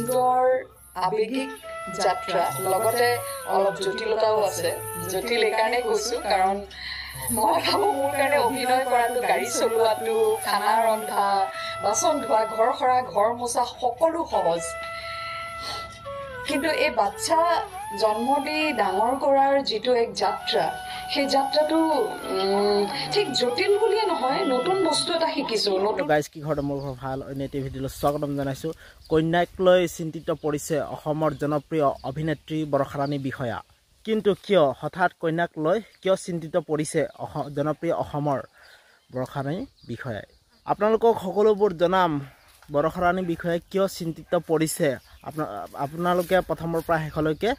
সুন্দৰ আবেগিক যাত্ৰা লগতে অলপ জটিলতাও আছে জটিল এইকাৰণে কৈছোঁ কাৰণ মই ভাবোঁ মোৰ কাৰণে অভিনয় কৰাটো গাড়ী চলোৱাটো খানা ৰন্ধা বাচন ধোৱা ঘৰ সৰা ঘৰ মোচা সকলো সহজ কিন্তু এই বাচ্চা জন্ম দি ডাঙৰ কৰাৰ যিটো এক যাত্ৰা সেই যাত্ৰাটো ঠিক জটিল বুলিয়ে নহয় নতুন বস্তু এটা শিকিছোঁ গাইজ কি ঘৰত মোৰ ভাল অন্য এটি ভিডিঅ'লৈ স্বাগতম জনাইছোঁ কন্যাক লৈ চিন্তিত পৰিছে অসমৰ জনপ্ৰিয় অভিনেত্ৰী বৰষাৰাণী বিষয়া কিন্তু কিয় হঠাৎ কন্যাক লৈ কিয় চিন্তিত পৰিছে জনপ্ৰিয় অসমৰ বৰষাৰাণী বিষয়াই আপোনালোকক সকলোবোৰ জনাম বৰষাৰাণী বিষয়াই কিয় চিন্তিত পৰিছে আপোনালোকে প্ৰথমৰ পৰা শেষলৈকে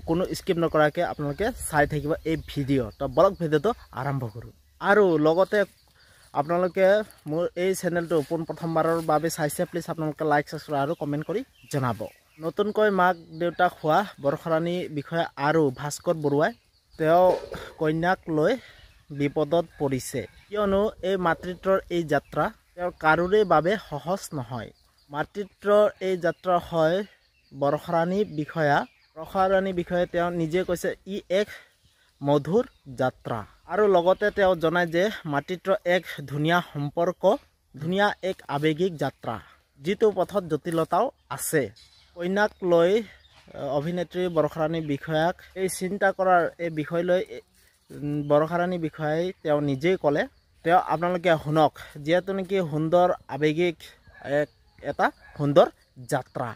কোনো স্কিপ নকৰাকৈ আপোনালোকে চাই থাকিব এই ভিডিঅ' তো বলক ভিডিঅ'টো আৰম্ভ কৰোঁ আৰু লগতে আপোনালোকে মোৰ এই চেনেলটো প্ৰথমবাৰৰ বাবে চাইছে প্লিজ আপোনালোকে লাইক সাবস্ক্ৰাইব আৰু কমেণ্ট কৰি জনাব নতুনকৈ মাক দেউতাক হোৱা বৰষাৰাণী বিষয়া আৰু ভাস্কৰ বৰুৱাই তেওঁ কন্যাক লৈ বিপদত পৰিছে কিয়নো এই মাতৃত্বৰ এই যাত্ৰা তেওঁৰ কাৰোৰে বাবে সহজ নহয় মাতৃত্বৰ এই যাত্ৰা হয় বৰষাৰাণী বিষয়াই তেওঁ নিজে কৈছে ই এক মধুৰ যাত্ৰা আৰু লগতে তেওঁ জনায় যে মাতৃত্ব এক ধুনীয়া সম্পৰ্ক ধুনীয়া এক আবেগিক যাত্ৰা যিটো পথত জটিলতাও আছে কন্যাক লৈ অভিনেত্ৰী বৰষাৰাণী বিষয়াক এই চিন্তা কৰাৰ এই বিষয় লৈ বৰষাৰাণী বিষয়াই তেওঁ নিজেই ক'লে তেওঁ আপোনালোকে শুনক যিহেতু নেকি সুন্দৰ আবেগিক এটা সুন্দৰ যাত্ৰা